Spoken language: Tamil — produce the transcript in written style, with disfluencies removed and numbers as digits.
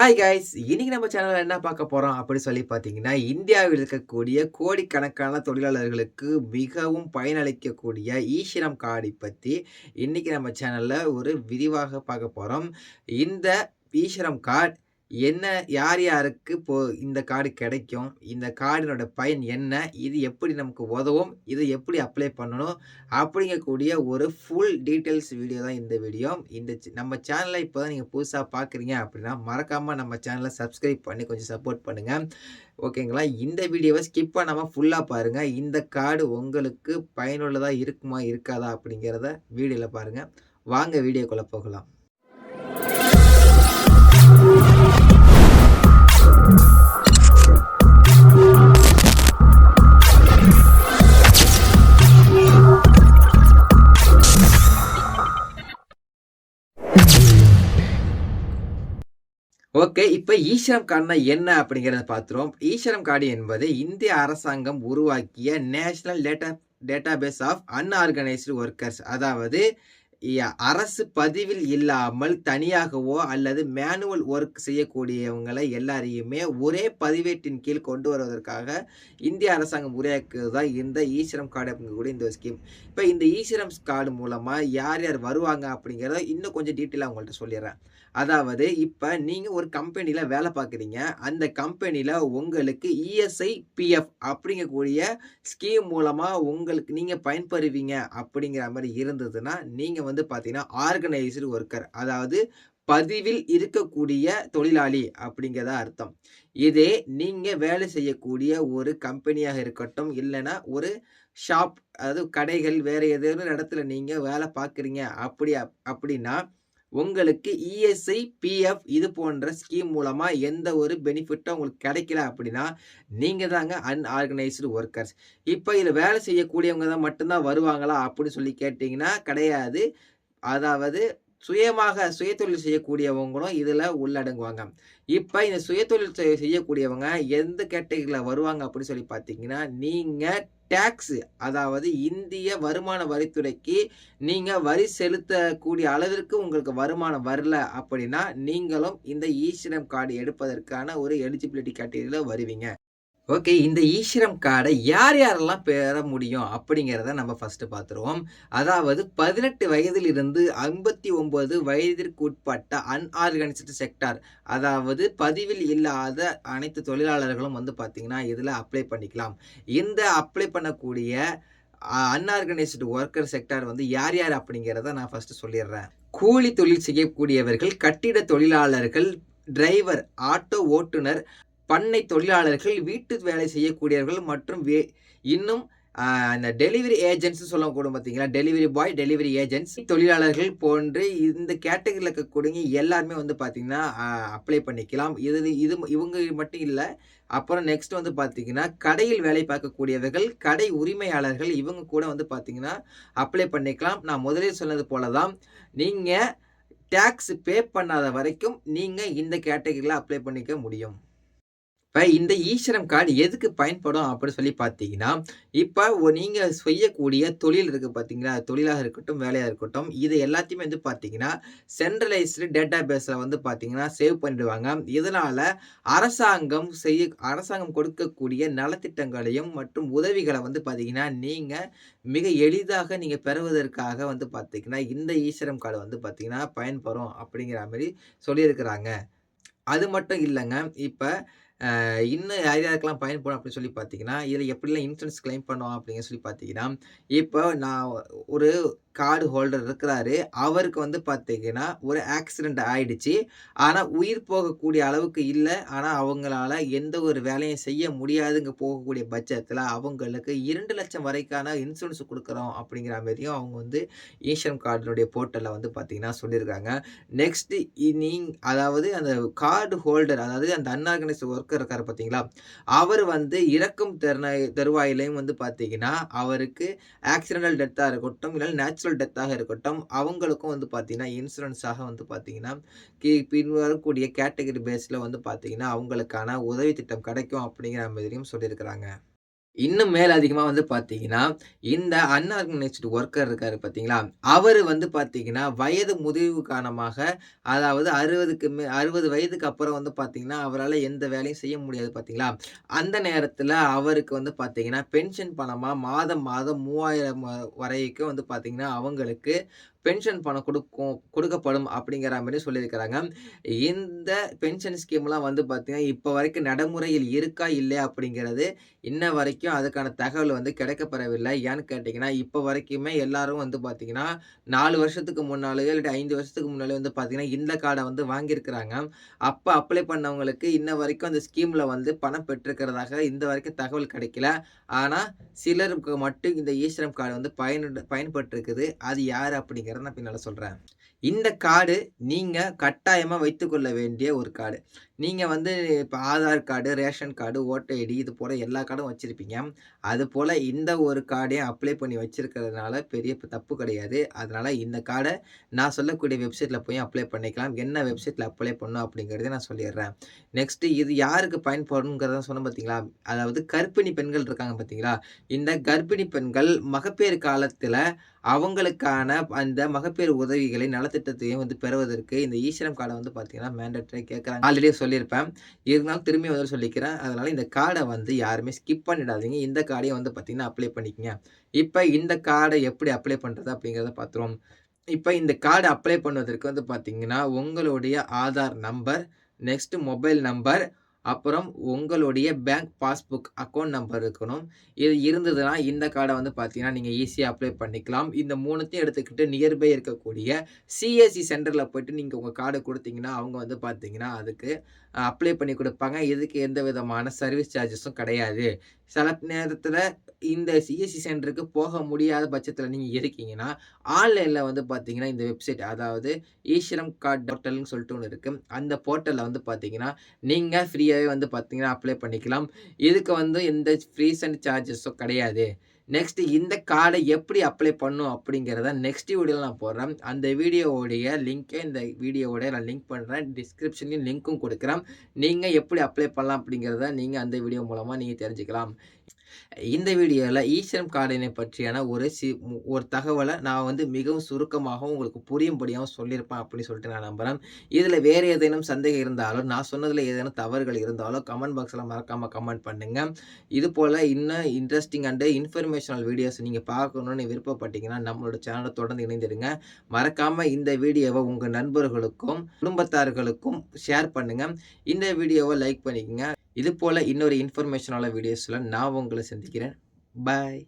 Hi guys! இன்னைக்கு நம்ம சேனல்ல என்ன பார்க்க போறோம் அப்படி சொல்லி பார்த்தீங்கன்னா, இந்தியாவில் இருக்கக்கூடிய கோடிக்கணக்கான தொழிலாளர்களுக்கு மிகவும் பயனளிக்கக்கூடிய ஈ-ஷிரம் கார்டை பத்தி இன்னைக்கு நம்ம சேனல்ல ஒரு விரிவாக பார்க்க போறோம். இந்த ஈ-ஷிரம் கார்ட் என்ன யார் யாருக்கு இந்த கார்டு கிடைக்கும்? இந்த கார்டினோட பயன் என்ன? இது எப்படி நமக்கு உதவும்? இத எப்படி அப்ளை பண்ணணும்? அப்படிங்கக்கூடிய ஒரு ஃபுல் டீட்டெயில்ஸ் வீடியோ தான் இந்த வீடியோ. இந்த நம்ம சேனல இப்ப தான் நீங்க புதுசா பார்க்குறீங்க அப்படின்னா, மறக்காம நம்ம சேனல சப்ஸ்கிரைப் பண்ணி கொஞ்சம் சப்போர்ட் பண்ணுங்க. ஓகேங்களா? இந்த வீடியோவ ஸ்கிப் பண்ணாம ஃபுல்லா பாருங்க. இந்த கார்டு உங்களுக்கு பயனுள்ளதா இருக்குமா? இருக்காதா? அப்படிங்கிறத வீடியோல பாருங்க. வாங்க வீடியோக்குள்ள போகலாம். ஓகே. இப்ப ஈ-ஷிரம் கார்டுனா என்ன அப்படிங்கிறத பார்த்துருவோம். ஈ-ஷிரம் கார்டு என்பது இந்திய அரசாங்கம் உருவாக்கிய national database of unorganised workers. அதாவது அரசு பதிவில் இல்லாமல் தனியாகவோ அல்லது மேனுவல் ஒர்க் செய்யக்கூடியவங்களை எல்லாரையுமே ஒரே பதிவேட்டின் கீழ் கொண்டு வருவதற்காக இந்திய அரசாங்கம் உருவாக்கியது தான் இந்த ஈ-ஷிரம் கார்டு அப்படிங்கக்கூடிய இந்த ஸ்கீம். இப்ப இந்த ஈ-ஷிரம் கார்டு மூலமா யார் யார் வருவாங்க அப்படிங்கிறத இன்னும் கொஞ்சம் டீட்டெயிலா உங்கள்ட்ட சொல்லிடுறேன். அதாவது இப்ப நீங்க ஒரு கம்பெனில வேலை பார்க்குறீங்க. அந்த கம்பெனில உங்களுக்கு இஎஸ்ஐ, பிஎஃப் அப்படிங்கக்கூடிய ஸ்கீம் மூலமா உங்களுக்கு நீங்க பயன்பெறுவீங்க அப்படிங்கிற மாரி இருந்ததுன்னா, நீங்க வந்து பார்த்தீங்கன்னா, ஆர்கனைஸ்டு ஒர்க்கர். அதாவது பதிவில் இருக்கக்கூடிய தொழிலாளி அப்படிங்கிறதா அர்த்தம். இதே நீங்க வேலை செய்யக்கூடிய ஒரு கம்பெனியாக இருக்கட்டும், இல்லன்னா ஒரு ஷாப், அதாவது கடைகள், வேற ஏதேனும் ஒரு இடத்துல நீங்க வேலை பார்க்குறீங்க அப்படின்னா உங்களுக்கு இஎஸ்ஐ, பிஎஃப் இது போன்ற ஸ்கீம் மூலமா எந்த ஒரு பெனிஃபிட்டும் உங்களுக்கு கிடைக்கல அப்படின்னா, நீங்க தாங்க அன்ஆர்கனைஸ்டு ஒர்க்கர்ஸ். இப்ப இதுல வேலை செய்யக்கூடியவங்க தான் மட்டும் தான் வருவாங்களா அப்படின்னு சொல்லி கேட்டீங்கன்னா, கிடையாது. அதாவது சுயதொழில் செய்யக்கூடியவங்களும் இதுல உள்ளடங்குவாங்க. இப்ப இந்த சுயதொழில் செய்யக்கூடியவங்க எந்த கேட்டகரில வருவாங்க அப்படின்னு சொல்லி பார்த்தீங்கன்னா, நீங்க டாக்ஸ், அதாவது இந்திய வருமான வரித்துறைக்கு நீங்க வரி செலுத்தக்கூடிய அளவிற்கு உங்களுக்கு வருமானம் வரல அப்படின்னா, நீங்களும் இந்த ஈ-ஷிரம் கார்டு எடுப்பதற்கான ஒரு எலிஜிபிலிட்டி கேட்டகரில வருவீங்க. ஓகே. இந்த ஈ-ஷிரம் கார்ட யார் யாரெல்லாம் பெற முடியும் அப்படிங்கிறத நம்ம ஃபர்ஸ்ட் பார்த்துருவோம். அதாவது 18 வயதிலிருந்து 59 வயதிற்கு உட்பட்ட அன்ஆர்கனைஸ்டு செக்டார், அதாவது பதிவில் இல்லாத அனைத்து தொழிலாளர்களும் வந்து பார்த்தீங்கன்னா, இதில அப்ளை பண்ணிக்கலாம். இந்த அப்ளை பண்ணக்கூடிய அன்ஆர்கனைஸ்டு ஒர்க்கர் செக்டார் வந்து யார் யார் அப்படிங்கிறத நான் ஃபர்ஸ்ட் சொல்லிடுறேன். கூலி தொழில் செய்யக்கூடியவர்கள், கட்டிட தொழிலாளர்கள், டிரைவர், ஆட்டோ ஓட்டுநர், பண்ணை தொழிலாளர்கள், வீட்டு வேலை செய்யக்கூடியவர்கள் மற்றும் இன்னும் இந்த டெலிவரி ஏஜென்ட்ஸ் சொல்லக்கூடும் பார்த்தீங்களா? டெலிவரி பாய், டெலிவரி ஏஜென்ட்ஸ், தொழிலாளர்கள் போன்று இந்த கேட்டகரில இருக்கக்கூடிய எல்லாருமே வந்து பார்த்தீங்கன்னா, அப்ளை பண்ணிக்கலாம். இவங்க மட்டும் இல்ல. அப்புறம் நெக்ஸ்ட் வந்து பார்த்தீங்கன்னா, கடையில் வேலை பார்க்கக்கூடியவர்கள், கடை உரிமையாளர்கள் இவங்க கூட வந்து பார்த்தீங்கன்னா, அப்ளை பண்ணிக்கலாம். நான் முதலே சொன்னது போல தான், நீங்க டாக்ஸ் பே பண்ணாத வரைக்கும் நீங்க இந்த கேட்டகரில அப்ளை பண்ணிக்க முடியும். இப்ப இந்த ஈ-ஷிரம் கார்டு எதுக்கு பயன்படும் அப்படின்னு சொல்லி பார்த்தீங்கன்னா, இப்ப நீங்க செய்யக்கூடிய தொழில் இருக்கு பார்த்தீங்களா? தொழிலாக இருக்கட்டும், வேலையா இருக்கட்டும். இது எல்லாத்தையுமே வந்து பார்த்தீங்கன்னா, சென்ட்ரலைஸ்டு டேட்டாபேஸ்ல வந்து பார்த்தீங்கன்னா, சேவ் பண்ணிடுவாங்க. இதனால அரசாங்கம் கொடுக்கக்கூடிய நலத்திட்டங்களையும் மற்றும் உதவிகள வந்து பார்த்தீங்கன்னா, நீங்க மிக எளிதாக நீங்க பெறுவதற்காக வந்து பார்த்தீங்கன்னா, இந்த ஈ-ஷிரம் கார்டு வந்து பார்த்தீங்கன்னா, பயன்பெறும் அப்படிங்கிற மாரி சொல்லியிருக்கிறாங்க. அது மட்டும் இல்லங்க. இப்ப இன்னும் யார் யாருக்கெல்லாம் பயன்படும் அப்படின்னு சொல்லி பார்த்தீங்கன்னா, இதில எப்படிலாம் இன்சூரன்ஸ் கிளைம் பண்ணுவோம் அப்படின்னு சொல்லி பார்த்தீங்கன்னா, இப்போ நான் ஒரு கார்டு ஹோல்டர் இருக்கிறாரு. அவருக்கு வந்து பார்த்தீங்கன்னா, ஒரு ஆக்சிடென்ட் ஆயிடுச்சு. ஆனா உயிர் போகக்கூடிய அளவுக்கு இல்ல. ஆனா அவங்களால எந்த ஒரு வேலையும் செய்ய முடியாதுங்க போகக்கூடிய பட்சத்தில, அவங்களுக்கு 2,00,000 வரைக்கான இன்சூரன்ஸ் குடுக்குறோம் அப்படிங்கிற மாரியும் அவங்க வந்து ஈ-ஷிரம் கார்டினுடைய போர்ட்டல்ல வந்து பார்த்தீங்கன்னா சொல்லியிருக்காங்க. நெக்ஸ்ட் அதாவது அந்த கார்டு ஹோல்டர், அதாவது அந்த அன்ஆர்கனைஸ்டு ஒர்க்கர் இருக்காரு பார்த்தீங்களா? அவர் வந்து இறக்கும் தருவாயிலயும் வந்து பார்த்தீங்கன்னா, அவருக்கு ஆக்சிடென்டல் டெத்தா இருக்கட்டும், இல்ல நேச்சுரல் டெத்தாக இருக்கட்டும், அவங்களுக்கும் வந்து பார்த்தீங்கன்னா, இன்சூரன்ஸாக வந்து பார்த்தீங்கன்னா, பின்வரக்கூடிய கேட்டகரி பேஸ்ல வந்து பார்த்தீங்கன்னா, அவங்களுக்கான உதவி திட்டம் கிடைக்கும் அப்படிங்கிற மாதிரியும் சொல்லியிருக்கிறாங்க. இன்னும் மேல் அதிகமா வந்து பார்த்தீங்கன்னா, இந்த அன்ஆர்கனைஸ்டு ஒர்க்கர் இருக்காரு பார்த்தீங்களா, அவரு வந்து பார்த்தீங்கன்னா, வயது முதிர்வு காரணமாக அதாவது 60 வயதுக்கு அப்புறம் வந்து பார்த்தீங்கன்னா, அவரால எந்த வேலையும் செய்ய முடியாது பார்த்தீங்களா, அந்த நேரத்தில அவருக்கு வந்து பார்த்தீங்கன்னா, பென்ஷன் பணமா மாதம் மாதம் 3000 வரைக்கும் வந்து பார்த்தீங்கன்னா, அவங்களுக்கு பென்ஷன் பணம் கொடுக்கப்படும் அப்படிங்கிற மாரி சொல்லியிருக்கிறாங்க. இந்த பென்ஷன் ஸ்கீம்லாம் வந்து பார்த்தீங்கன்னா, இப்ப வரைக்கும் நடைமுறையில் இருக்கா? இல்லையா? அப்படிங்கிறது இன்ன வரைக்கும் அதுக்கான தகவல் வந்து கிடைக்கப்பெறவில்லை. ஏன்னு கேட்டீங்கன்னா, இப்ப வரைக்குமே எல்லாரும் வந்து பார்த்தீங்கன்னா, 4 வருஷத்துக்கு முன்னாலயோ, இல்லாட்டி 5 வருஷத்துக்கு முன்னாலயோ வந்து பார்த்தீங்கன்னா, இந்த கார்ட வந்து வாங்கியிருக்கிறாங்க. அப்ப அப்ளை பண்ணவங்களுக்கு இன்ன வரைக்கும் அந்த ஸ்கீம்ல வந்து பணம் பெற்றிருக்கிறதாக இந்த வரைக்கும் தகவல் கிடைக்கல. ஆனா, சிலருக்கு மட்டும் இந்த ஈஸ்வரம் கார்டு வந்து பயன்பட்டுருக்குது. அது யாரு அப்படிங்கிறத நான் பின்னால சொல்றேன். இந்த கார்டு நீங்க கட்டாயமா வைத்துக்கொள்ள வேண்டிய ஒரு கார்டு. நீங்க வந்து இப்ப Aadhaar card, ration card, voter ID இது போல எல்லா கார்டும் வச்சிருப்பீங்க. அதுபோல இந்த ஒரு கார்டையும் அப்ளை பண்ணி வச்சிருக்கிறதுனால பெரிய தப்பு கிடையாது. அதனால இந்த கார்ட நான் சொல்லக்கூடிய வெப்சைட்ல போய் அப்ளை பண்ணிக்கலாம். என்ன வெப்சைட்ல அப்ளை பண்ணணும் அப்படிங்கிறத நான் சொல்லிர்றேன். நெக்ஸ்ட் இது யாருக்கு பயன்படும்ங்கிறத சொன்னேன் பார்த்தீங்களா? அதாவது கர்ப்பிணி பெண்கள் இருக்காங்க பார்த்தீங்களா? இந்த கர்ப்பிணி பெண்கள் மகப்பேறு காலத்தில அவங்களுக்கான அந்த மகப்பேறு உதவிகளை நலத்திட்டத்தையும் வந்து பெறுவதற்கு இந்த ஈஸ்வரம் கார்ட வந்து பார்த்தீங்கன்னா, மேண்டேட்டரி கேட்கறாங்க. ஆல்ரெடி சொல்லியிருப்பேன். இருந்தாலும் திரும்பி ஒரு தடவ சொல்லிக்கிறேன். அதனால இந்த கார்ட வந்து யாருமே ஸ்கிப் பண்ணிடாதீங்க. இந்த கார்டையும் வந்து பார்த்தீங்கன்னா, அப்ளை பண்ணிக்கங்க. இப்ப இந்த கார்ட எப்படி அப்ளை பண்றது அப்படிங்கிறத பார்த்துருவோம். இப்ப இந்த கார்ட அப்ளை பண்ணுவதற்கு வந்து பார்த்தீங்கன்னா, உங்களுடைய Aadhaar number, next mobile number, அப்புறம் உங்களுடைய பேங்க் பாஸ்புக் அக்கவுண்ட் நம்பர் இருக்கணும். இது இருந்ததுனா இந்த கார்ட வந்து பார்த்தீங்கன்னா, நீங்க ஈஸியா அப்ளை பண்ணிக்கலாம். இந்த 3த்தையும் எடுத்துக்கிட்டு நியர்பை இருக்கக்கூடிய சிஎஸ்சி சென்டர்ல போயிட்டு நீங்க உங்க கார்ட குடுத்தீங்கன்னா, அவங்க வந்து பார்த்தீங்கன்னா, அதுக்கு அப்ளை பண்ணி குடுப்பாங்க. இதுக்கு எந்த விதமான சர்வீஸ் சார்ஜஸும் கிடையாது. சில நேரத்தில இந்த சிஎஸ்சி சென்டருக்கு போக முடியாத பட்சத்தில நீங்க இருக்கீங்கன்னா, ஆன்லைன்ல வந்து பார்த்தீங்கன்னா, இந்த வெப்சைட் அதாவது ஈஸ்வரம் கார்ட் போர்ட்டல்ன்னு சொல்லிட்டு ஒண்ணு இருக்கு. அந்த போர்ட்டல்ல வந்து பார்த்தீங்கன்னா, நீங்க ஃப்ரீயாவே வந்து பார்த்தீங்கன்னா, அப்ளை பண்ணிக்கலாம். இதுக்கு வந்து எந்த ஃபீஸ் அண்ட் சார்ஜஸும் கிடையாது. நெக்ஸ்ட் இந்த கார்ட எப்படி அப்ளை பண்ணும் அப்படிங்கிறத நெக்ஸ்ட் வீடியோல நான் போடுறேன். அந்த வீடியோவுடைய லிங்க்க இந்த வீடியோவோட நான் லிங்க் பண்றேன். டிஸ்கிரிப்ஷன்லயும் லிங்க்கும் குடுக்குறேன். நீங்க எப்படி அப்ளை பண்ணலாம் அப்படிங்கிறத நீங்க அந்த வீடியோ மூலமா நீங்க தெரிஞ்சுக்கலாம். இந்த வீடியோல ஈஸ்வரம் கார்டினை பற்றியான ஒரு தகவல நான் வந்து மிகவும் சுருக்கமாகவும், உங்களுக்கு புரியும்படியாவும் சொல்லியிருப்பேன் அப்படின்னு சொல்லிட்டு நான் நம்புறேன். இதுல வேற ஏதேனும் சந்தேகம் இருந்தாலும், நான் சொன்னதுல ஏதேனும் தவறுகள் இருந்தாலும் கமெண்ட் பாக்ஸ்ல மறக்காம கமெண்ட் பண்ணுங்க. இது போல இன்னும் இன்ட்ரஸ்டிங் அண்ட் இன்ஃபர்மேஷனல் வீடியோஸ் நீங்க பார்க்கணும்னு விருப்பப்பட்டீங்கன்னா, நம்மளோட சேனல தொடர்ந்து இணைந்திருங்க. மறக்காம இந்த வீடியோவ உங்க நண்பர்களுக்கும், குடும்பத்தார்களுக்கும் ஷேர் பண்ணுங்க. இந்த வீடியோவ லைக் பண்ணிக்கங்க. இது போல இன்னொரு இன்ஃபர்மேஷனான வீடியோஸ்ல நான் உங்கள சந்திக்கிறேன். பாய்.